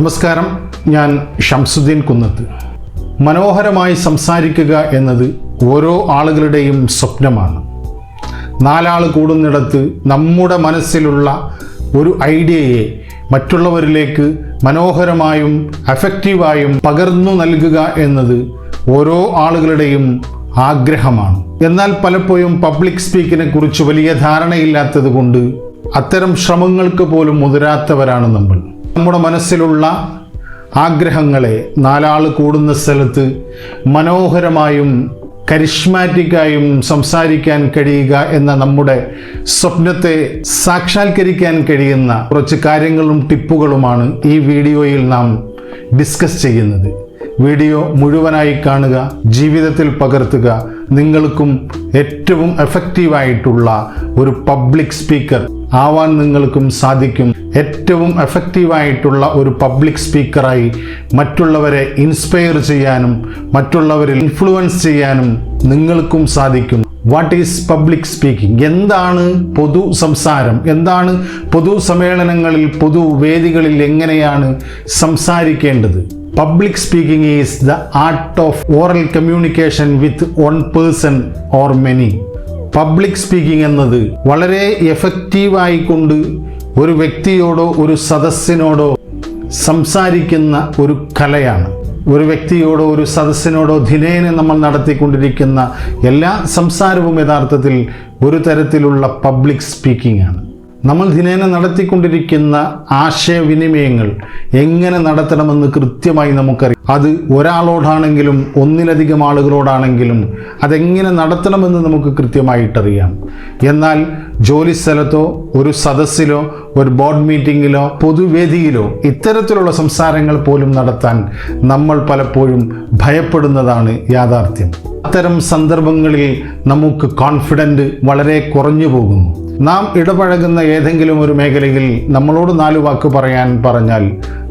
നമസ്കാരം, ഞാൻ ഷംസുദ്ദീൻ കുന്നത്ത്. മനോഹരമായി സംസാരിക്കുക എന്നത് ഓരോ ആളുകളുടെയും സ്വപ്നമാണ്. നാലാൾ കൂടുന്നിടത്ത് നമ്മുടെ മനസ്സിലുള്ള ഒരു ഐഡിയയെ മറ്റുള്ളവരിലേക്ക് മനോഹരമായും എഫക്റ്റീവായും പകർന്നു നൽകുക എന്നത് ഓരോ ആളുകളുടെയും ആഗ്രഹമാണ്. എന്നാൽ പലപ്പോഴും പബ്ലിക് സ്പീക്കിനെ കുറിച്ച് വലിയ ധാരണയില്ലാത്തത് കൊണ്ട് അത്തരം ശ്രമങ്ങൾക്ക് പോലും മുതിരാത്തവരാണ് നമ്മൾ. നമ്മുടെ മനസ്സിലുള്ള ആഗ്രഹങ്ങളെ നാലാൾ കൂടുന്ന സ്ഥലത്ത് മനോഹരമായും കരിഷ്മാറ്റിക്കായും സംസാരിക്കാൻ കഴിയുക എന്ന നമ്മുടെ സ്വപ്നത്തെ സാക്ഷാത്കരിക്കാൻ കഴിയുന്ന കുറച്ച് കാര്യങ്ങളും ടിപ്പുകളുമാണ് ഈ വീഡിയോയിൽ നാം ഡിസ്കസ് ചെയ്യുന്നത്. വീഡിയോ മുഴുവനായി കാണുക, ജീവിതത്തിൽ പകർത്തുക. നിങ്ങൾക്കും ഏറ്റവും എഫക്റ്റീവായിട്ടുള്ള ഒരു പബ്ലിക് സ്പീക്കർ ആവാൻ നിങ്ങൾക്കും സാധിക്കും. ഏറ്റവും എഫക്റ്റീവായിട്ടുള്ള ഒരു പബ്ലിക് സ്പീക്കറായി മറ്റുള്ളവരെ ഇൻസ്പയർ ചെയ്യാനും മറ്റുള്ളവരിൽ ഇൻഫ്ലുവൻസ് ചെയ്യാനും നിങ്ങൾക്കും സാധിക്കും. What is public speaking? എന്താണ് പൊതു സംസാരം? എന്താണ് പൊതു സമ്മേളനങ്ങളിൽ, പൊതുവേദികളിൽ എങ്ങനെയാണ് സംസാരിക്കേണ്ടത്? Public speaking is the art of oral communication with one person or many. Public speaking എന്നത് വളരെ എഫക്റ്റീവായിക്കൊണ്ട് ഒരു വ്യക്തിയോടോ ഒരു സദസ്സിനോടോ സംസാരിക്കുന്ന ഒരു കലയാണ്. ഒരു വ്യക്തിയോടോ ഒരു സദസ്സിനോടോ ദിനേന നമ്മൾ നടത്തിക്കൊണ്ടിരിക്കുന്ന എല്ലാ സംസാരവും യഥാർത്ഥത്തിൽ ഒരു തരത്തിലുള്ള പബ്ലിക് സ്പീക്കിംഗ് ആണ്. നമ്മൾ ദിനേന നടത്തിക്കൊണ്ടിരിക്കുന്ന ആശയവിനിമയങ്ങൾ എങ്ങനെ നടത്തണമെന്ന് കൃത്യമായി നമുക്കറിയാം. അത് ഒരാളോടാണെങ്കിലും ഒന്നിലധികം ആളുകളോടാണെങ്കിലും അതെങ്ങനെ നടത്തണമെന്ന് നമുക്ക് കൃത്യമായിട്ടറിയാം. എന്നാൽ ജോലി സ്ഥലത്തോ ഒരു സദസ്സിലോ ഒരു ബോർഡ് മീറ്റിങ്ങിലോ പൊതുവേദിയിലോ ഇത്തരത്തിലുള്ള സംസാരങ്ങൾ പോലും നടത്താൻ നമ്മൾ പലപ്പോഴും ഭയപ്പെടുന്നതാണ് യാഥാർത്ഥ്യം. അത്തരം സന്ദർഭങ്ങളിൽ നമുക്ക് കോൺഫിഡൻറ്റ് വളരെ കുറഞ്ഞു പോകുന്നു. നാം ഇടപഴകുന്ന ഏതെങ്കിലും ഒരു മേഖലയിൽ നമ്മളോട് 4 വാക്ക് പറയാൻ പറഞ്ഞാൽ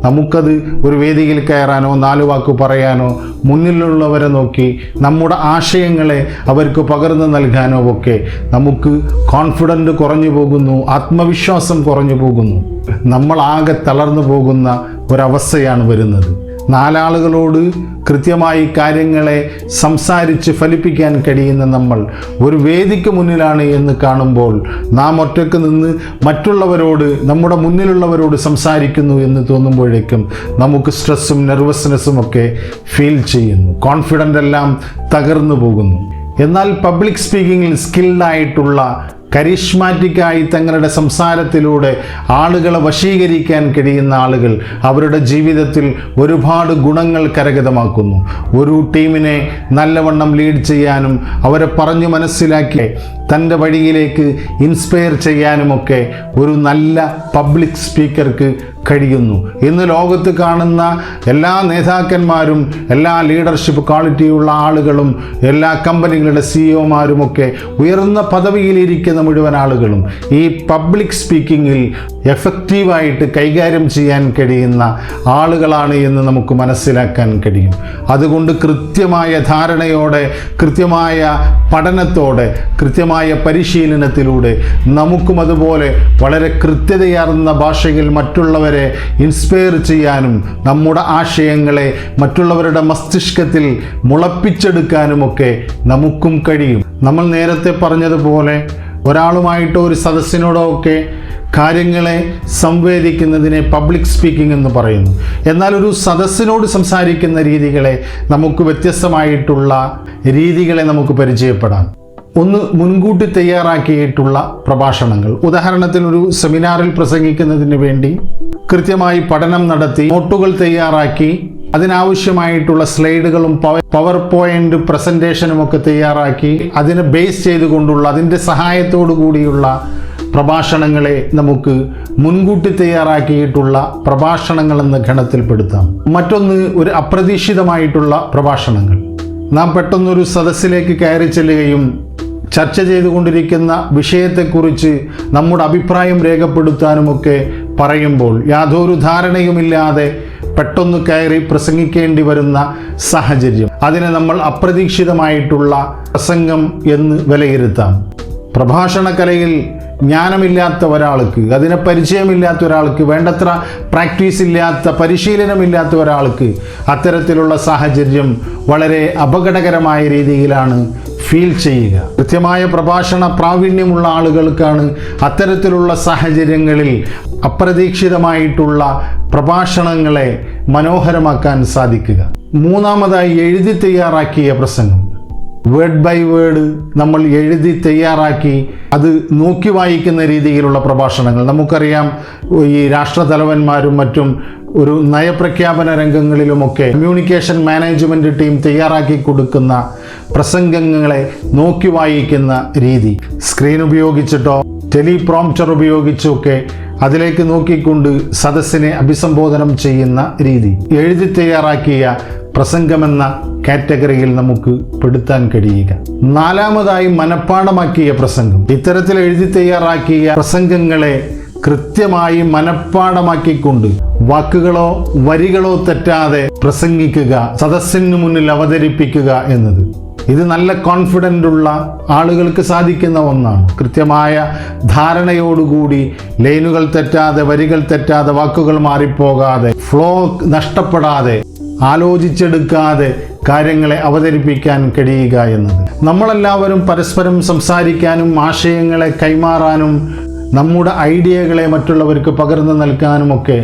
നമുക്കത് ഒരു വേദിയിൽ കയറാനോ 4 വാക്ക് പറയാനോ മുന്നിലുള്ളവരെ നോക്കി നമ്മുടെ ആശയങ്ങളെ അവർക്ക് പകർന്നു നൽകാനോ ഒക്കെ നമുക്ക് കോൺഫിഡൻറ്റ് കുറഞ്ഞു പോകുന്നു, ആത്മവിശ്വാസം കുറഞ്ഞു പോകുന്നു. നമ്മളാകെ തളർന്നു പോകുന്ന ഒരവസ്ഥയാണ് വരുന്നത്. 4 ആളുകളോട് കൃത്യമായി കാര്യങ്ങളെ സംസാരിച്ച് ഫലിപ്പിക്കാൻ കഴിയുന്ന നമ്മൾ ഒരു വേദിക്ക് മുന്നിലാണ് എന്ന് കാണുമ്പോൾ നാം ഒറ്റയ്ക്ക് നിന്ന് മറ്റുള്ളവരോട്, നമ്മുടെ മുന്നിലുള്ളവരോട് സംസാരിക്കുന്നു എന്ന് തോന്നുമ്പോഴേക്കും നമുക്ക് സ്ട്രെസ്സും നെർവസ്നെസ്സും ഒക്കെ ഫീൽ ചെയ്യുന്നു. കോൺഫിഡൻ്റ് എല്ലാം തകർന്നു പോകുന്നു. എന്നാൽ പബ്ലിക് സ്പീക്കിങ്ങിൽ സ്കിൽഡായിട്ടുള്ള കരിഷ്മാറ്റിക്കായി തങ്ങളുടെ സംസാരത്തിലൂടെ ആളുകളെ വശീകരിക്കാൻ കഴിയുന്ന ആളുകൾ അവരുടെ ജീവിതത്തിൽ ഒരുപാട് ഗുണങ്ങൾ കരഗതമാക്കുന്നു. ഒരു ടീമിനെ നല്ലവണ്ണം ലീഡ് ചെയ്യാനും അവരെ പറഞ്ഞു മനസ്സിലാക്കി തൻ്റെ വഴിയിലേക്ക് ഇൻസ്പയർ ചെയ്യാനുമൊക്കെ ഒരു നല്ല പബ്ലിക് സ്പീക്കർക്ക് കഴിയുന്നു. ഇന്ന് ലോകത്ത് കാണുന്ന എല്ലാ നേതാക്കന്മാരും, എല്ലാ ലീഡർഷിപ്പ് ക്വാളിറ്റിയുള്ള ആളുകളും, എല്ലാ കമ്പനികളുടെ സിഇഒമാരുമൊക്കെ ഉയർന്ന പദവിയിലിരിക്കുന്ന മുഴുവൻ ആളുകളും ഈ പബ്ലിക് സ്പീക്കിങ്ങിൽ എഫക്റ്റീവായിട്ട് കൈകാര്യം ചെയ്യാൻ കഴിയുന്ന ആളുകളാണ് എന്ന് നമുക്ക് മനസ്സിലാക്കാൻ കഴിയും. അതുകൊണ്ട് കൃത്യമായ ധാരണയോടെ, കൃത്യമായ പഠനത്തോടെ, കൃത്യമായ പരിശീലനത്തിലൂടെ നമുക്കും അതുപോലെ വളരെ കൃത്യതയാർന്ന ഭാഷയിൽ മറ്റുള്ളവരെ ഇൻസ്പയർ ചെയ്യാനും നമ്മുടെ ആശയങ്ങളെ മറ്റുള്ളവരുടെ മസ്തിഷ്കത്തിൽ മുളപ്പിച്ചെടുക്കാനുമൊക്കെ നമുക്കും കഴിയും. നമ്മൾ നേരത്തെ പറഞ്ഞതുപോലെ ഒരാളുമായിട്ടോ ഒരു സദസ്സിനോടോ ഒക്കെ കാര്യങ്ങളെ സംവേദിക്കുന്നതിനെ പബ്ലിക് സ്പീക്കിംഗ് എന്ന് പറയുന്നു. എന്നാൽ ഒരു സദസ്സിനോട് സംസാരിക്കുന്ന രീതികളെ നമുക്ക് വ്യത്യസ്തമായിട്ടുള്ള രീതികളെ നമുക്ക് പരിചയപ്പെടാം. ഒന്ന്, മുൻകൂട്ടി തയ്യാറാക്കിയിട്ടുള്ള പ്രഭാഷണങ്ങൾ. ഉദാഹരണത്തിന് ഒരു സെമിനാറിൽ പ്രസംഗിക്കുന്നതിന് വേണ്ടി കൃത്യമായി പഠനം നടത്തി നോട്ടുകൾ തയ്യാറാക്കി അതിനാവശ്യമായിട്ടുള്ള സ്ലൈഡുകളും പവർ പോയിന്റ് പ്രസൻറ്റേഷനും ഒക്കെ തയ്യാറാക്കി അതിനെ ബേസ് ചെയ്തുകൊണ്ടുള്ള, അതിൻ്റെ സഹായത്തോടു കൂടിയുള്ള പ്രഭാഷണങ്ങളെ നമുക്ക് മുൻകൂട്ടി തയ്യാറാക്കിയിട്ടുള്ള പ്രഭാഷണങ്ങൾ എന്ന ഗണത്തിൽപ്പെടുത്താം. മറ്റൊന്ന്, ഒരു അപ്രതീക്ഷിതമായിട്ടുള്ള പ്രഭാഷണങ്ങൾ. നാം പെട്ടെന്നൊരു സദസ്സിലേക്ക് കയറി ചെല്ലുകയും ചർച്ച ചെയ്തുകൊണ്ടിരിക്കുന്ന വിഷയത്തെക്കുറിച്ച് നമ്മുടെ അഭിപ്രായം രേഖപ്പെടുത്താനുമൊക്കെ പറയുമ്പോൾ യാതൊരു ധാരണയുമില്ലാതെ പെട്ടെന്ന് കയറി പ്രസംഗിക്കേണ്ടി വരുന്ന സാഹചര്യം, അതിനെ നമ്മൾ അപ്രതീക്ഷിതമായിട്ടുള്ള പ്രസംഗം എന്ന് വിലയിരുത്താം. പ്രഭാഷണ കലയിൽ ജ്ഞാനമില്ലാത്ത ഒരാൾക്ക്, അതിനെ പരിചയമില്ലാത്ത ഒരാൾക്ക്, വേണ്ടത്ര പ്രാക്ടീസ് ഇല്ലാത്ത, പരിശീലനമില്ലാത്ത ഒരാൾക്ക് അത്തരത്തിലുള്ള സാഹചര്യം വളരെ അപകടകരമായ രീതിയിലാണ് ഫീൽ ചെയ്യുക. കൃത്യമായ പ്രഭാഷണ പ്രാവീണ്യമുള്ള ആളുകൾക്കാണ് അത്തരത്തിലുള്ള സാഹചര്യങ്ങളിൽ അപ്രതീക്ഷിതമായിട്ടുള്ള പ്രഭാഷണങ്ങളെ മനോഹരമാക്കാൻ സാധിക്കുക. മൂന്നാമതായി, എഴുതി തയ്യാറാക്കിയ പ്രസംഗം. വേർഡ് ബൈ വേർഡ് നമ്മൾ എഴുതി തയ്യാറാക്കി അത് നോക്കി വായിക്കുന്ന രീതിയിലുള്ള പ്രഭാഷണങ്ങൾ. നമുക്കറിയാം, ഈ രാഷ്ട്രതലവന്മാരും മറ്റും ഒരു നയപ്രഖ്യാപന രംഗങ്ങളിലുമൊക്കെ കമ്മ്യൂണിക്കേഷൻ മാനേജ്മെൻറ്റ് ടീം തയ്യാറാക്കി കൊടുക്കുന്ന പ്രസംഗങ്ങളെ നോക്കി വായിക്കുന്ന രീതി, സ്ക്രീൻ ഉപയോഗിച്ചിട്ടോ ടെലിപ്രോംപ്റ്റർ ഉപയോഗിച്ചൊക്കെ അതിലേക്ക് നോക്കിക്കൊണ്ട് സദസ്സിനെ അഭിസംബോധനം ചെയ്യുന്ന രീതി എഴുതി തയ്യാറാക്കിയ പ്രസംഗമെന്ന കാറ്റഗറിയിൽ നമുക്ക് പെടുത്താൻ കഴിയുക. നാലാമതായി, മനഃപ്പാഠമാക്കിയ പ്രസംഗം. ഇത്തരത്തിൽ എഴുതി തയ്യാറാക്കിയ പ്രസംഗങ്ങളെ കൃത്യമായി മനഃപ്പാഠമാക്കിക്കൊണ്ട് വാക്കുകളോ വരികളോ തെറ്റാതെ പ്രസംഗിക്കുക, സദസ്സിന് മുന്നിൽ അവതരിപ്പിക്കുക എന്നത് ഇത് നല്ല കോൺഫിഡൻ്റ് ഉള്ള ആളുകൾക്ക് സാധിക്കുന്ന ഒന്നാണ്. കൃത്യമായ ധാരണയോടുകൂടി ലൈനുകൾ തെറ്റാതെ, വരികൾ തെറ്റാതെ, വാക്കുകൾ മാറിപ്പോകാതെ, ഫ്ലോ നഷ്ടപ്പെടാതെ, ആലോചിച്ചെടുക്കാതെ കാര്യങ്ങളെ അവതരിപ്പിക്കാൻ കഴിയുക എന്നത്. നമ്മളെല്ലാവരും പരസ്പരം സംസാരിക്കാനും ആശയങ്ങളെ കൈമാറാനും നമ്മുടെ ഐഡിയകളെ മറ്റുള്ളവർക്ക് പകർന്നു നൽകാനുമൊക്കെ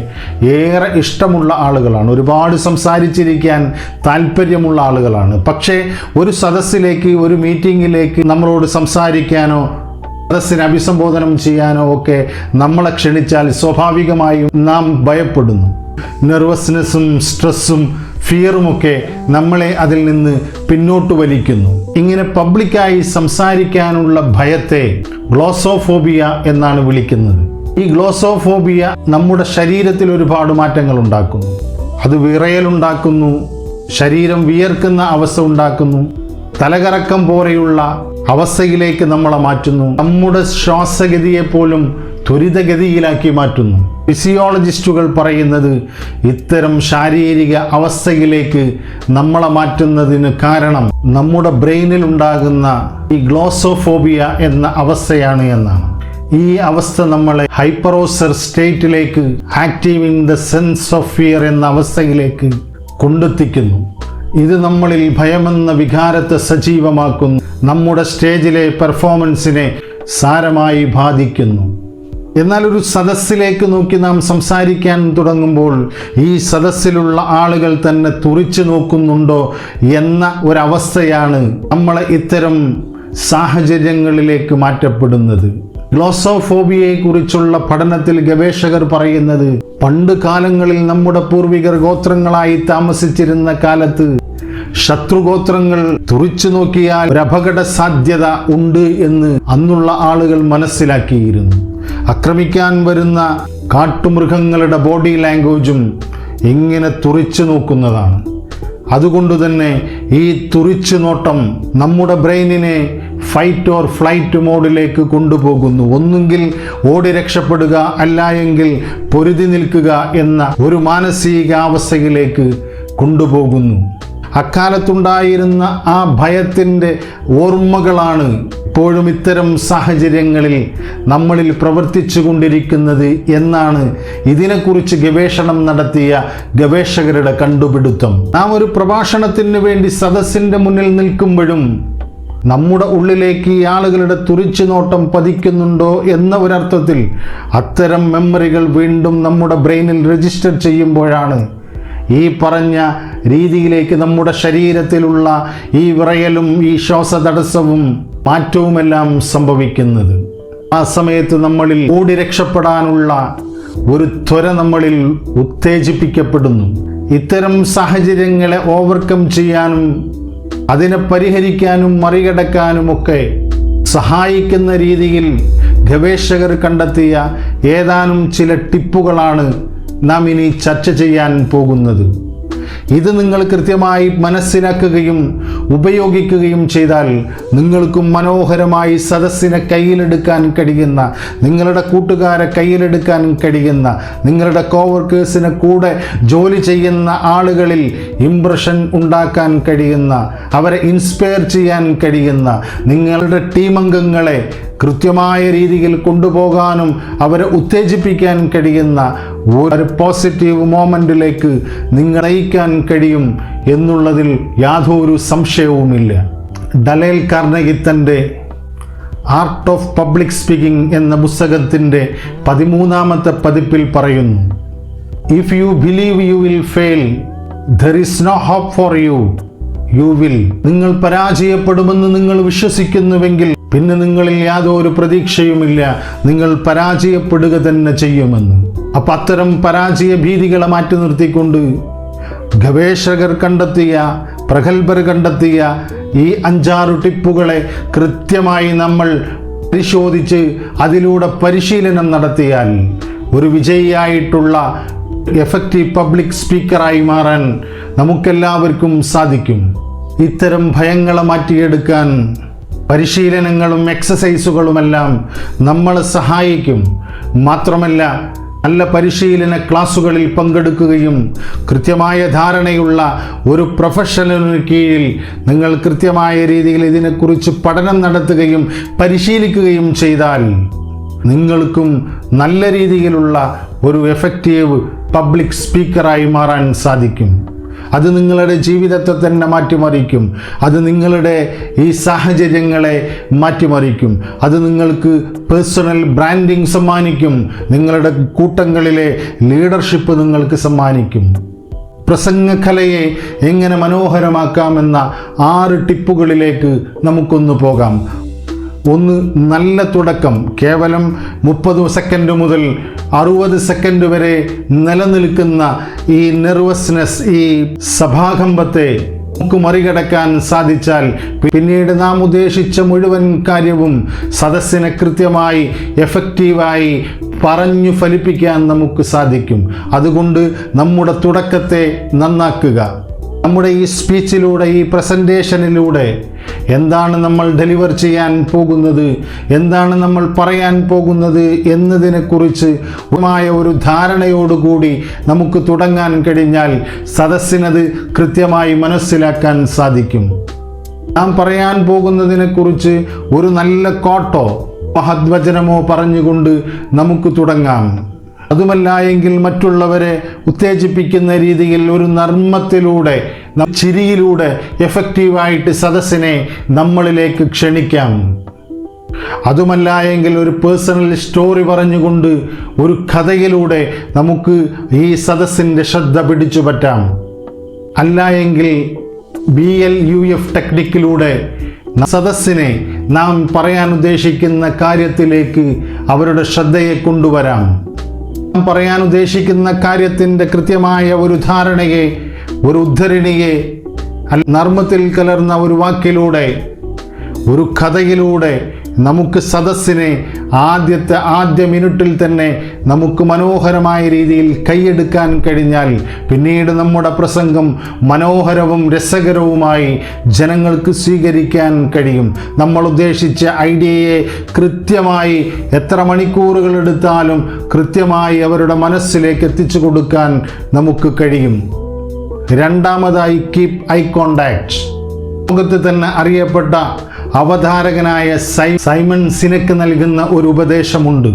ഏറെ ഇഷ്ടമുള്ള ആളുകളാണ്. ഒരുപാട് സംസാരിച്ചിരിക്കാൻ താല്പര്യമുള്ള ആളുകളാണ്. പക്ഷേ ഒരു സദസ്സിലേക്ക്, ഒരു മീറ്റിങ്ങിലേക്ക് നമ്മളോട് സംസാരിക്കാനോ സദസ്സിനെ അഭിസംബോധനം ചെയ്യാനോ ഒക്കെ നമ്മളെ ക്ഷണിച്ചാൽ സ്വാഭാവികമായും നാം ഭയപ്പെടുന്നു. നെർവസ്നെസ്സും സ്ട്രെസ്സും ഫിയറുമൊക്കെ നമ്മളെ അതിൽ നിന്ന് പിന്നോട്ട് വലിക്കുന്നു. ഇങ്ങനെ പബ്ലിക്കായി സംസാരിക്കാനുള്ള ഭയത്തെ ഗ്ലോസോഫോബിയ എന്നാണ് വിളിക്കുന്നത്. ഈ ഗ്ലോസോഫോബിയ നമ്മുടെ ശരീരത്തിൽ ഒരുപാട് മാറ്റങ്ങൾ ഉണ്ടാക്കുന്നു. അത് വിറയലുണ്ടാക്കുന്നു, ശരീരം വിയർക്കുന്ന അവസ്ഥ ഉണ്ടാക്കുന്നു, തലകറക്കം പോലെയുള്ള അവസ്ഥയിലേക്ക് നമ്മളെ മാറ്റുന്നു, നമ്മുടെ ശ്വാസഗതിയെ പോലും ത്വരിതഗതിയിലാക്കി മാറ്റുന്നു. ഫിസിയോളജിസ്റ്റുകൾ പറയുന്നത് ഇത്തരം ശാരീരിക അവസ്ഥയിലേക്ക് നമ്മളെ മാറ്റുന്നതിന് കാരണം നമ്മുടെ ബ്രെയിനിൽ ഉണ്ടാകുന്ന ഈ ഗ്ലോസോഫോബിയ എന്ന അവസ്ഥയാണ് എന്നാണ്. ഈ അവസ്ഥ നമ്മളെ ഹൈപ്പറോസർ സ്റ്റേറ്റിലേക്ക്, active in the sense of fear എന്ന അവസ്ഥയിലേക്ക് കൊണ്ടെത്തിക്കുന്നു. ഇത് നമ്മളിൽ ഭയമെന്ന വികാരത്തെ സജീവമാക്കുന്നു, നമ്മുടെ സ്റ്റേജിലെ പെർഫോമൻസിനെ സാരമായി ബാധിക്കുന്നു. എന്നാൽ ഒരു സദസ്സിലേക്ക് നോക്കി നാം സംസാരിക്കാൻ തുടങ്ങുമ്പോൾ ഈ സദസ്സിലുള്ള ആളുകൾ തന്നെ തുറിച്ചു നോക്കുന്നുണ്ടോ എന്ന ഒരവസ്ഥയാണ് നമ്മളെ ഇത്തരം സാഹചര്യങ്ങളിലേക്ക് മാറ്റപ്പെടുന്നത്. ഗ്ലോസോഫോബിയയെക്കുറിച്ചുള്ള പഠനത്തിൽ ഗവേഷകർ പറയുന്നത്, പണ്ട് കാലങ്ങളിൽ നമ്മുടെ പൂർവികർ ഗോത്രങ്ങളായി താമസിച്ചിരുന്ന കാലത്ത് ശത്രുഗോത്രങ്ങൾ തുറിച്ചു നോക്കിയാൽ ഒരു അപകട സാധ്യത ഉണ്ട് എന്ന് അന്നുള്ള ആളുകൾ മനസ്സിലാക്കിയിരുന്നു. ആക്രമിക്കാൻ വരുന്ന കാട്ടുമൃഗങ്ങളുടെ ബോഡി ലാംഗ്വേജും ഇങ്ങനെ തുറിച്ചു നോക്കുന്നതാണ്. അതുകൊണ്ട് തന്നെ ഈ തുറിച്ചു നോട്ടം നമ്മുടെ ബ്രെയിനിനെ ഫൈറ്റ് ഓർ ഫ്ലൈറ്റ് മോഡിലേക്ക് കൊണ്ടുപോകുന്നു. ഒന്നുകിൽ ഓടി രക്ഷപ്പെടുക, അല്ല എങ്കിൽ പൊരുതി നിൽക്കുക എന്ന ഒരു മാനസികാവസ്ഥയിലേക്ക് കൊണ്ടുപോകുന്നു. അക്കാലത്തുണ്ടായിരുന്ന ആ ഭയത്തിൻ്റെ ഓർമ്മകളാണ് ഇപ്പോഴും ഇത്തരം സാഹചര്യങ്ങളിൽ നമ്മളിൽ പ്രവർത്തിച്ചു കൊണ്ടിരിക്കുന്നത് എന്നാണ് ഇതിനെക്കുറിച്ച് ഗവേഷണം നടത്തിയ ഗവേഷകരുടെ കണ്ടുപിടുത്തം. നാം ഒരു പ്രഭാഷണത്തിന് വേണ്ടി സദസ്സിൻ്റെ മുന്നിൽ നിൽക്കുമ്പോഴും നമ്മുടെ ഉള്ളിലേക്ക് ഈ ആളുകളുടെ തുറിച്ചുനോട്ടം പതിക്കുന്നുണ്ടോ എന്ന ഒരർത്ഥത്തിൽ അത്തരം മെമ്മറികൾ വീണ്ടും നമ്മുടെ ബ്രെയിനിൽ രജിസ്റ്റർ ചെയ്യുമ്പോഴാണ് ഈ പറഞ്ഞ രീതിയിലേക്ക് നമ്മുടെ ശരീരത്തിലുള്ള ഈ വിറയലും ഈ ശ്വാസതടസ്സവും മാറ്റവുമെല്ലാം സംഭവിക്കുന്നത്. ആ സമയത്ത് നമ്മളിൽ ഓടി രക്ഷപ്പെടാനുള്ള ഒരു ത്വര നമ്മളിൽ ഉത്തേജിപ്പിക്കപ്പെടുന്നു. ഇത്തരം സാഹചര്യങ്ങളെ ഓവർകം ചെയ്യാനും അതിനെ പരിഹരിക്കാനും മറികടക്കാനുമൊക്കെ സഹായിക്കുന്ന രീതിയിൽ ഗവേഷകർ കണ്ടെത്തിയ ഏതാനും ചില ടിപ്പുകളാണ് നാം ഇനി ചർച്ച ചെയ്യാൻ പോകുന്നത്. ഇത് നിങ്ങൾ കൃത്യമായി മനസ്സിലാക്കുകയും ഉപയോഗിക്കുകയും ചെയ്താൽ നിങ്ങൾക്കും മനോഹരമായി സദസ്സിനെ കയ്യിലെടുക്കാൻ കഴിയുന്ന, നിങ്ങളുടെ കൂട്ടുകാരെ കയ്യിലെടുക്കാൻ കഴിയുന്ന, നിങ്ങളുടെ കോവർക്കേഴ്സിനെ കൂടെ ജോലി ചെയ്യുന്ന ആളുകളിൽ ഇംപ്രഷൻ ഉണ്ടാക്കാൻ കഴിയുന്ന, അവരെ ഇൻസ്പയർ ചെയ്യാൻ കഴിയുന്ന, നിങ്ങളുടെ ടീം അംഗങ്ങളെ കൃത്യമായ രീതിയിൽ കൊണ്ടുപോകാനും അവരെ ഉത്തേജിപ്പിക്കാൻ കഴിയുന്ന ഒരു പോസിറ്റീവ് മൊമെന്റിലേക്ക് നിങ്ങൾ നയിക്കാൻ കഴിയും എന്നുള്ളതിൽ യാതൊരു സംശയവുമില്ല. ഡലേൽ കാർനെഗി തൻ്റെ ആർട്ട് ഓഫ് പബ്ലിക് സ്പീക്കിംഗ് എന്ന പുസ്തകത്തിൻ്റെ 13ാമത്തെ പതിപ്പിൽ പറയുന്നു, if you believe you will fail, there is no hope for you, you will. നിങ്ങൾ പരാജയപ്പെടുമെന്ന് നിങ്ങൾ വിശ്വസിക്കുന്നുവെങ്കിൽ പിന്നെ നിങ്ങളിൽ യാതൊരു പ്രതീക്ഷയുമില്ല, നിങ്ങൾ പരാജയപ്പെടുക തന്നെ ചെയ്യുമെന്ന്. അപ്പം അത്തരം പരാജയ ഭീതികളെ മാറ്റി നിർത്തിക്കൊണ്ട് ഗവേഷകർ കണ്ടെത്തിയ, പ്രഗത്ഭർ കണ്ടെത്തിയ ഈ 5-6 ടിപ്പുകളെ കൃത്യമായി നമ്മൾ പരിശോധിച്ച് അതിലൂടെ പരിശീലനം നടത്തിയാൽ ഒരു വിജയിയായിട്ടുള്ള എഫക്റ്റീവ് പബ്ലിക് സ്പീക്കറായി മാറാൻ നമുക്കെല്ലാവർക്കും സാധിക്കും. ഇത്തരം ഭയങ്ങളെ മാറ്റിയെടുക്കാൻ പരിശീലനങ്ങളും എക്സസൈസുകളുമെല്ലാം നമ്മളെ സഹായിക്കും. മാത്രമല്ല, നല്ല പരിശീലന ക്ലാസുകളിൽ പങ്കെടുക്കുകയും കൃത്യമായ ധാരണയുള്ള ഒരു പ്രൊഫഷണലിന് കീഴിൽ നിങ്ങൾ കൃത്യമായ രീതിയിൽ ഇതിനെക്കുറിച്ച് പഠനം നടത്തുകയും പരിശീലിക്കുകയും ചെയ്താൽ നിങ്ങൾക്കും നല്ല രീതിയിലുള്ള ഒരു എഫക്റ്റീവ് പബ്ലിക് സ്പീക്കറായി മാറാൻ സാധിക്കും. അത് നിങ്ങളുടെ ജീവിതത്തെ തന്നെ മാറ്റിമറിക്കും. അത് നിങ്ങളുടെ ഈ സാഹചര്യങ്ങളെ മാറ്റിമറിക്കും. അത് നിങ്ങൾക്ക് പേഴ്സണൽ ബ്രാൻഡിങ് സമ്മാനിക്കും. നിങ്ങളുടെ കൂട്ടങ്ങളിലെ ലീഡർഷിപ്പ് നിങ്ങൾക്ക് സമ്മാനിക്കും. പ്രസംഗകലയെ എങ്ങനെ മനോഹരമാക്കാമെന്ന 6 ടിപ്പുകളിലേക്ക് നമുക്കൊന്ന് പോകാം. 1. നല്ല തുടക്കം. കേവലം 30 സെക്കൻഡ് മുതൽ 60 സെക്കൻഡ് വരെ നിലനിൽക്കുന്ന ഈ നെർവസ്നെസ്, ഈ സഭാകമ്പത്തെ നമുക്ക് മറികടക്കാൻ സാധിച്ചാൽ പിന്നീട് നാം ഉദ്ദേശിച്ച മുഴുവൻ കാര്യവും സദസ്സിനെ കൃത്യമായി എഫക്റ്റീവായി പറഞ്ഞു ഫലിപ്പിക്കാൻ നമുക്ക് സാധിക്കും. അതുകൊണ്ട് നമ്മുടെ തുടക്കത്തെ നന്നാക്കുക. നമ്മുടെ ഈ സ്പീച്ചിലൂടെ, ഈ പ്രസൻറ്റേഷനിലൂടെ എന്താണ് നമ്മൾ ഡെലിവർ ചെയ്യാൻ പോകുന്നത്, എന്താണ് നമ്മൾ പറയാൻ പോകുന്നത് എന്നതിനെക്കുറിച്ച് ഒരു ധാരണയോടുകൂടി നമുക്ക് തുടങ്ങാൻ കഴിഞ്ഞാൽ സദസ്സിനത് കൃത്യമായി മനസ്സിലാക്കാൻ സാധിക്കും. നാം പറയാൻ പോകുന്നതിനെക്കുറിച്ച് ഒരു നല്ല കോട്ടോ മഹദ്വചനമോ പറഞ്ഞുകൊണ്ട് നമുക്ക് തുടങ്ങാം. അതുമല്ല എങ്കിൽ മറ്റുള്ളവരെ ഉത്തേജിപ്പിക്കുന്ന രീതിയിൽ ഒരു നർമ്മത്തിലൂടെ, ചിരിയിലൂടെ എഫക്റ്റീവായിട്ട് സദസ്സിനെ നമ്മളിലേക്ക് ക്ഷണിക്കാം. അതുമല്ല എങ്കിൽ ഒരു പേഴ്സണൽ സ്റ്റോറി പറഞ്ഞുകൊണ്ട്, ഒരു കഥയിലൂടെ നമുക്ക് ഈ സദസ്സിൻ്റെ ശ്രദ്ധ പിടിച്ചു പറ്റാം. അല്ല എങ്കിൽ BLUF ടെക്നിക്കിലൂടെ സദസ്സിനെ നാം പറയാൻ ഉദ്ദേശിക്കുന്ന കാര്യത്തിലേക്ക് അവരുടെ ശ്രദ്ധയെ കൊണ്ടുവരാം. പറയാൻ ഉദ്ദേശിക്കുന്ന കാര്യത്തിൻ്റെ കൃത്യമായ ഒരു ധാരണയെ, ഒരു ഉദ്ധരണിയെ നർമ്മത്തിൽ കലർന്ന ഒരു വാക്കിലൂടെ, ഒരു കഥയിലൂടെ നമുക്ക് സദസ്സിനെ ആദ്യ മിനിറ്റിൽ തന്നെ നമുക്ക് മനോഹരമായ രീതിയിൽ കൈയെടുക്കാൻ കഴിഞ്ഞാൽ പിന്നീട് നമ്മുടെ പ്രസംഗം മനോഹരവും രസകരവുമായി ജനങ്ങൾക്ക് സ്വീകരിക്കാൻ കഴിയും. നമ്മൾ ഉദ്ദേശിച്ച ഐഡിയയെ കൃത്യമായി എത്ര മണിക്കൂറുകൾ എടുത്താലും കൃത്യമായി അവരുടെ മനസ്സിലേക്ക് എത്തിച്ചു കൊടുക്കാൻ നമുക്ക് കഴിയും. രണ്ടാമതായി, കീപ് ഐ കോണ്ടാക്ട്. ലോകത്ത് തന്നെ അറിയപ്പെട്ട അവതാരകനായ സൈമൺ സിനക്ക് നൽകുന്ന ഒരു ഉപദേശമുണ്ട്.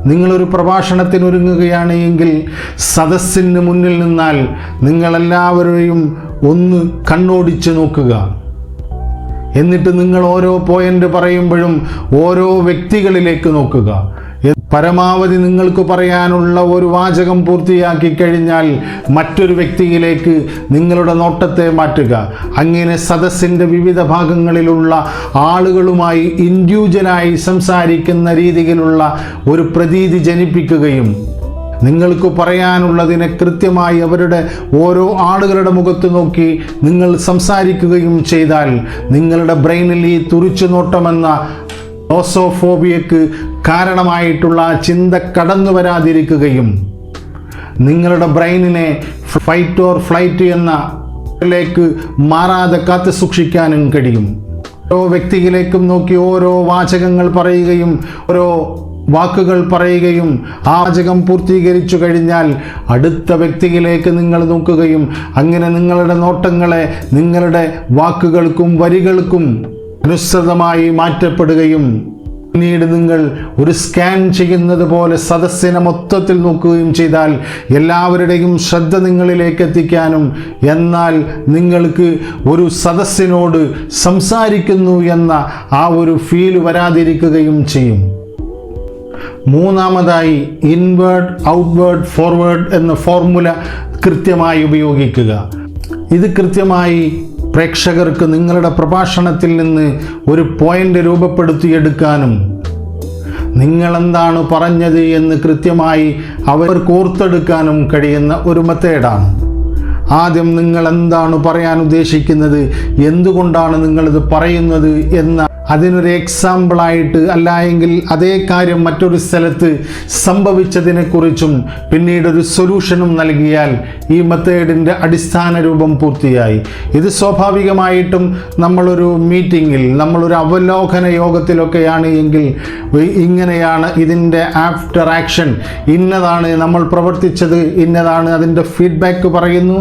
നിങ്ങളൊരു പ്രഭാഷണത്തിനൊരുങ്ങുകയാണ് എങ്കിൽ സദസ്സിന് മുന്നിൽ നിന്നാൽ നിങ്ങളെല്ലാവരെയും ഒന്ന് കണ്ണോടിച്ച് നോക്കുക. എന്നിട്ട് നിങ്ങൾ ഓരോ പോയിന്റ് പറയുമ്പോഴും ഓരോ വ്യക്തികളിലേക്ക് നോക്കുക. പരമാവധി നിങ്ങൾക്ക് പറയാനുള്ള ഒരു വാചകം പൂർത്തിയാക്കി കഴിഞ്ഞാൽ മറ്റൊരു വ്യക്തിയിലേക്ക് നിങ്ങളുടെ നോട്ടത്തെ മാറ്റുക. അങ്ങനെ സദസ്സിൻ്റെ വിവിധ ഭാഗങ്ങളിലുള്ള ആളുകളുമായി ഇൻഡിവിജ്വലായി സംസാരിക്കുന്ന രീതിയിലുള്ള ഒരു പ്രതീതി ജനിപ്പിക്കുകയും നിങ്ങൾക്ക് പറയാനുള്ളതിനെ കൃത്യമായി അവരുടെ ഓരോ ആളുകളുടെ മുഖത്ത് നോക്കി നിങ്ങൾ സംസാരിക്കുകയും ചെയ്താൽ നിങ്ങളുടെ ബ്രെയിനിൽ ഈ തുറിച്ചുനോട്ടമെന്ന ഓസോഫോബിയക്ക് കാരണമായിട്ടുള്ള ചിന്ത കടന്നു വരാതിരിക്കുകയും നിങ്ങളുടെ ബ്രെയിനിനെ ഫൈറ്റ് ഓർ ഫ്ലൈറ്റ് എന്നതിലേക്ക് മാറാതെ കാത്തു സൂക്ഷിക്കാനും കഴിയും. ഓരോ വ്യക്തിയിലേക്കും നോക്കി ഓരോ വാചകങ്ങൾ പറയുകയും ഓരോ വാക്കുകൾ പറയുകയും ആ വാചകം പൂർത്തീകരിച്ചു കഴിഞ്ഞാൽ അടുത്ത വ്യക്തിയിലേക്ക് നിങ്ങൾ നോക്കുകയും അങ്ങനെ നിങ്ങളുടെ നോട്ടങ്ങളെ നിങ്ങളുടെ വാക്കുകൾക്കും വരികൾക്കും അനുസൃതമായി മാറ്റപ്പെടുകയും പിന്നീട് നിങ്ങൾ ഒരു സ്കാൻ ചെയ്യുന്നത് പോലെ സദസ്സിനെ മൊത്തത്തിൽ നോക്കുകയും ചെയ്താൽ എല്ലാവരുടെയും ശ്രദ്ധ നിങ്ങളിലേക്ക് എത്തിക്കാനും എന്നാൽ നിങ്ങൾക്ക് ഒരു സദസ്സിനോട് സംസാരിക്കുന്നു എന്ന ആ ഒരു ഫീൽ വരാതിരിക്കുകയും ചെയ്യും. മൂന്നാമതായി ഇൻവേർഡ്, ഔട്ട്വേർഡ്, ഫോർവേഡ് എന്ന ഫോർമുല കൃത്യമായി ഉപയോഗിക്കുക. ഇത് കൃത്യമായി പ്രേക്ഷകർക്ക് നിങ്ങളുടെ പ്രഭാഷണത്തിൽ നിന്ന് ഒരു പോയിന്റ് രൂപപ്പെടുത്തിയെടുക്കാനും നിങ്ങളെന്താണ് പറഞ്ഞത് എന്ന് കൃത്യമായി അവർക്ക് ഓർത്തെടുക്കാനും കഴിയുന്ന ഒരു മെത്തേഡാണ്. ആദ്യം നിങ്ങൾ എന്താണ് പറയാൻ ഉദ്ദേശിക്കുന്നത്, എന്തുകൊണ്ടാണ് നിങ്ങളിത് പറയുന്നത് എന്ന അതിനൊരു എക്സാമ്പിളായിട്ട്, അല്ല എങ്കിൽ അതേ കാര്യം മറ്റൊരു സ്ഥലത്ത് സംഭവിച്ചതിനെക്കുറിച്ചും പിന്നീടൊരു സൊല്യൂഷനും നൽകിയാൽ ഈ മെത്തേഡിൻ്റെ അടിസ്ഥാന രൂപം പൂർത്തിയായി. ഇത് സ്വാഭാവികമായിട്ടും നമ്മളൊരു മീറ്റിങ്ങിൽ, നമ്മളൊരു അവലോകന യോഗത്തിലൊക്കെയാണ് എങ്കിൽ ഇങ്ങനെയാണ് ഇതിൻ്റെ ആഫ്റ്റർ ആക്ഷൻ, ഇന്നതാണ് നമ്മൾ പ്രവർത്തിച്ചത്, ഇന്നതാണ് അതിൻ്റെ ഫീഡ്ബാക്ക് പറയുന്നു,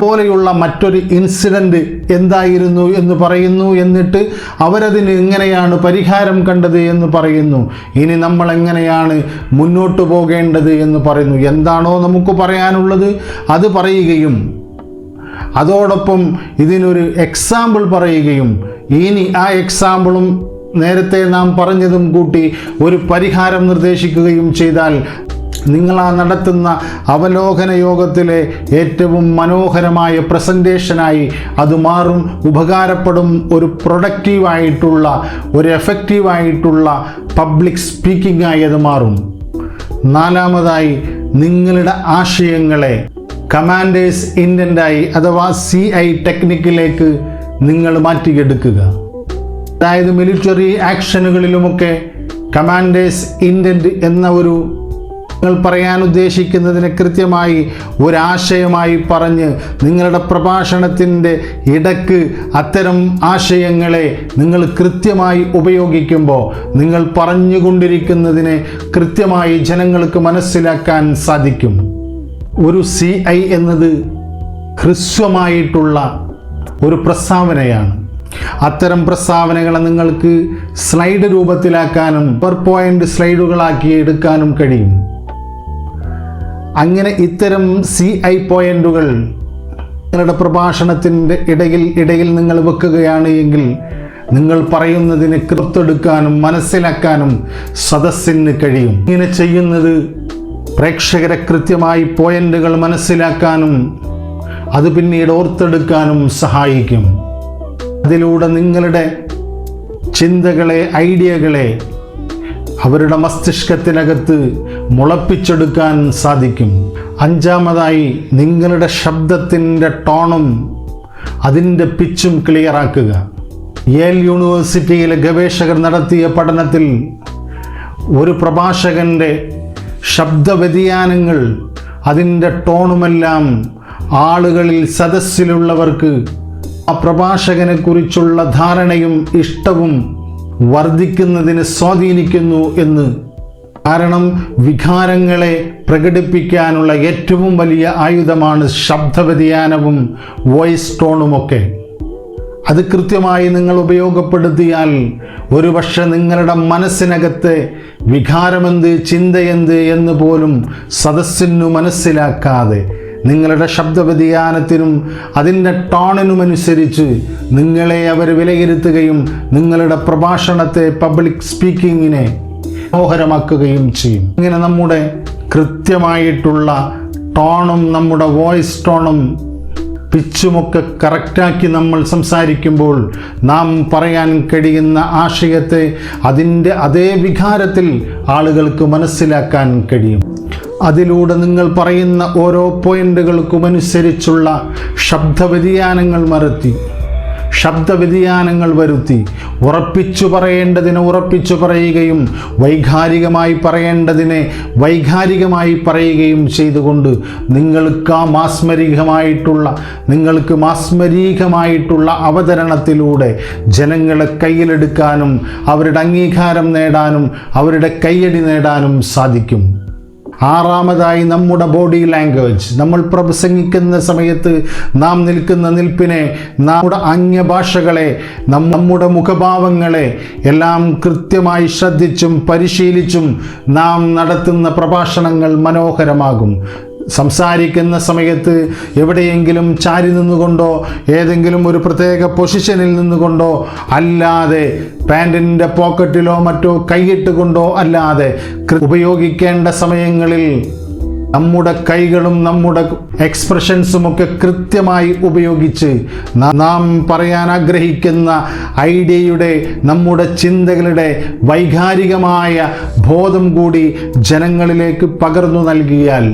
പോലെയുള്ള മറ്റൊരു ഇൻസിഡൻറ്റ് എന്തായിരുന്നു എന്ന് പറയുന്നു, എന്നിട്ട് അവരതിന് എങ്ങനെയാണ് പരിഹാരം കണ്ടത് എന്ന് പറയുന്നു, ഇനി നമ്മൾ എങ്ങനെയാണ് മുന്നോട്ട് പോകേണ്ടത് എന്ന് പറയുന്നു. എന്താണോ നമുക്ക് പറയാനുള്ളത് അത് പറയുകയും അതോടൊപ്പം ഇതിനൊരു എക്സാമ്പിൾ പറയുകയും ഇനി ആ എക്സാമ്പിളും നേരത്തെ നാം പറഞ്ഞതും കൂട്ടി ഒരു പരിഹാരം നിർദ്ദേശിക്കുകയും ചെയ്താൽ നിങ്ങൾ ആ നടത്തുന്ന അവലോകന യോഗത്തിലെ ഏറ്റവും മനോഹരമായ പ്രസൻറ്റേഷനായി അത് മാറും, ഉപകാരപ്പെടും, ഒരു പ്രൊഡക്റ്റീവായിട്ടുള്ള, ഒരു എഫക്റ്റീവായിട്ടുള്ള പബ്ലിക് സ്പീക്കിംഗായി അത് മാറും. നാലാമതായി നിങ്ങളുടെ ആശയങ്ങളെ കമാൻഡേഴ്സ് ഇൻറ്റൻ്റായി അഥവാ CI ടെക്നിക്കിലേക്ക് നിങ്ങൾ മാറ്റിയെടുക്കുക. അതായത് മിലിറ്ററി ആക്ഷനുകളിലുമൊക്കെ കമാൻഡേഴ്സ് ഇൻറ്റൻറ്റ് എന്ന ഒരു നിങ്ങൾ പറയാൻ ഉദ്ദേശിക്കുന്നതിനെ കൃത്യമായി ഒരാശയമായി പറഞ്ഞ് നിങ്ങളുടെ പ്രഭാഷണത്തിൻ്റെ ഇടക്ക് അത്തരം ആശയങ്ങളെ നിങ്ങൾ കൃത്യമായി ഉപയോഗിക്കുമ്പോൾ നിങ്ങൾ പറഞ്ഞുകൊണ്ടിരിക്കുന്നതിനെ കൃത്യമായി ജനങ്ങൾക്ക് മനസ്സിലാക്കാൻ സാധിക്കും. ഒരു CI എന്നത് ഹ്രസ്വമായിട്ടുള്ള ഒരു പ്രസ്താവനയാണ്. അത്തരം പ്രസ്താവനകളെ നിങ്ങൾക്ക് സ്ലൈഡ് രൂപത്തിലാക്കാനും PowerPoint സ്ലൈഡുകളാക്കി എടുക്കാനും കഴിയും. അങ്ങനെ ഇത്തരം CI പോയിന്റുകൾ നിങ്ങളുടെ പ്രഭാഷണത്തിൻ്റെ ഇടയിൽ നിങ്ങൾ വെക്കുകയാണ് എങ്കിൽ നിങ്ങൾ പറയുന്നതിന് കൃത്തെടുക്കാനും മനസ്സിലാക്കാനും സദസ്സിന് കഴിയും. ഇങ്ങനെ ചെയ്യുന്നത് പ്രേക്ഷകരെ കൃത്യമായി പോയിന്റുകൾ മനസ്സിലാക്കാനും അത് പിന്നീട് ഓർത്തെടുക്കാനും സഹായിക്കും. അതിലൂടെ നിങ്ങളുടെ ചിന്തകളെ, ഐഡിയകളെ അവരുടെ മസ്തിഷ്കത്തിനകത്ത് മുളപ്പിച്ചെടുക്കാൻ സാധിക്കും. അഞ്ചാമതായി നിങ്ങളുടെ ശബ്ദത്തിൻ്റെ ടോണും അതിൻ്റെ പിച്ചും ക്ലിയറാക്കുക. യേൽ യൂണിവേഴ്സിറ്റിയിലെ ഗവേഷകർ നടത്തിയ പഠനത്തിൽ ഒരു പ്രഭാഷകൻ്റെ ശബ്ദ വ്യതിയാനങ്ങൾ, അതിൻ്റെ ടോണുമെല്ലാം ആളുകളിൽ, സദസ്സിലുള്ളവർക്ക് ആ പ്രഭാഷകനെ കുറിച്ചുള്ള ധാരണയും ഇഷ്ടവും വർദ്ധിക്കുന്നതിന് സ്വാധീനിക്കുന്നു എന്ന്. കാരണം വികാരങ്ങളെ പ്രകടിപ്പിക്കാനുള്ള ഏറ്റവും വലിയ ആയുധമാണ് ശബ്ദവ്യതിയാനവും വോയിസ് ടോണുമൊക്കെ. അത് കൃത്യമായി നിങ്ങൾ ഉപയോഗപ്പെടുത്തിയാൽ ഒരുപക്ഷെ നിങ്ങളുടെ മനസ്സിനകത്തെ വികാരമെന്ത്, ചിന്തയെന്ത് എന്ന് പോലും സദസ്സിനു മനസ്സിലാക്കാതെ നിങ്ങളുടെ ശബ്ദവ്യതിയാനത്തിനും അതിൻ്റെ ടോണിനുമനുസരിച്ച് നിങ്ങളെ അവർ വിലയിരുത്തുകയും നിങ്ങളുടെ പ്രഭാഷണത്തെ, പബ്ലിക് സ്പീക്കിങ്ങിനെ മനോഹരമാക്കുകയും ചെയ്യും. ഇങ്ങനെ നമ്മുടെ കൃത്യമായിട്ടുള്ള ടോണും നമ്മുടെ വോയിസ് ടോണും പിച്ചുമൊക്കെ കറക്റ്റാക്കി നമ്മൾ സംസാരിക്കുമ്പോൾ നാം പറയാൻ കഴിയുന്ന ആശയത്തെ അതിൻ്റെ അതേ വികാരത്തിൽ ആളുകൾക്ക് മനസ്സിലാക്കാൻ കഴിയും. അതിലൂടെ നിങ്ങൾ പറയുന്ന ഓരോ പോയിന്റുകൾക്കുമനുസരിച്ചുള്ള ശബ്ദവ്യതിയാനങ്ങൾ വരുത്തി ഉറപ്പിച്ചു പറയേണ്ടതിനെ ഉറപ്പിച്ചു പറയുകയും വൈകാരികമായി പറയേണ്ടതിനെ വൈകാരികമായി പറയുകയും ചെയ്തുകൊണ്ട് നിങ്ങൾക്ക് മാസ്മരികമായിട്ടുള്ള അവതരണത്തിലൂടെ ജനങ്ങളെ കയ്യിലെടുക്കാനും അവരുടെ അംഗീകാരം നേടാനും അവരുടെ കയ്യടി നേടാനും സാധിക്കും. ആറാമതായി നമ്മുടെ ബോഡി ലാംഗ്വേജ്. നമ്മൾ പ്രസംഗിക്കുന്ന സമയത്ത് നാം നിൽക്കുന്ന നിൽപ്പിനെ, നമ്മുടെ അന്യഭാഷകളെ, നമ്മുടെ മുഖഭാവങ്ങളെ എല്ലാം കൃത്യമായി ശ്രദ്ധിച്ചും പരിശീലിച്ചും നാം നടത്തുന്ന പ്രഭാഷണങ്ങൾ മനോഹരമാകും. സംസാരിക്കുന്ന സമയത്ത് എവിടെയെങ്കിലും ചാരി നിന്നുകൊണ്ടോ ഏതെങ്കിലും ഒരു പ്രത്യേക പൊസിഷനിൽ നിന്നുകൊണ്ടോ അല്ലാതെ, പാൻറ്റിൻ്റെ പോക്കറ്റിലോ മറ്റോ കൈയിട്ടുകൊണ്ടോ അല്ലാതെ, ഉപയോഗിക്കേണ്ട സമയങ്ങളിൽ നമ്മുടെ കൈകളും നമ്മുടെ എക്സ്പ്രഷൻസും ഒക്കെ കൃത്യമായി ഉപയോഗിച്ച് നാം പറയാൻ ആഗ്രഹിക്കുന്ന ഐഡിയയുടെ, നമ്മുടെ ചിന്തകളുടെ വൈകാരികമായ ബോധം കൂടി ജനങ്ങളിലേക്ക് പകർന്നു നൽകിയാൽ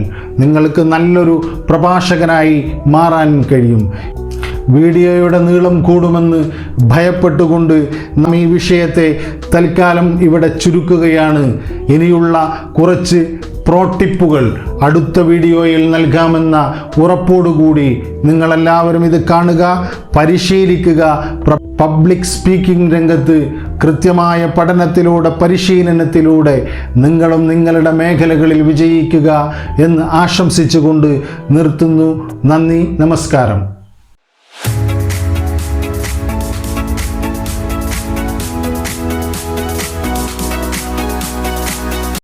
നിങ്ങൾക്ക് നല്ലൊരു പ്രഭാഷകനായി മാറാൻ കഴിയും. വീഡിയോയുടെ നീളം കൂടുമെന്ന് ഭയപ്പെട്ടുകൊണ്ട് നാം ഈ വിഷയത്തെ തൽക്കാലം ഇവിടെ ചുരുക്കുകയാണ്. ഇനിയുള്ള കുറച്ച് ടിപ്പുകൾ അടുത്ത വീഡിയോയിൽ നൽകാമെന്ന ഉറപ്പോടുകൂടി നിങ്ങളെല്ലാവരും ഇത് കാണുക, പരിശീലിക്കുക. പബ്ലിക് സ്പീക്കിംഗ് രംഗത്ത് കൃത്യമായ പഠനത്തിലൂടെ, പരിശീലനത്തിലൂടെ നിങ്ങളും നിങ്ങളുടെ മേഖലകളിൽ വിജയിക്കുക എന്ന് ആശംസിച്ചുകൊണ്ട് നിർത്തുന്നു. നന്ദി, നമസ്കാരം.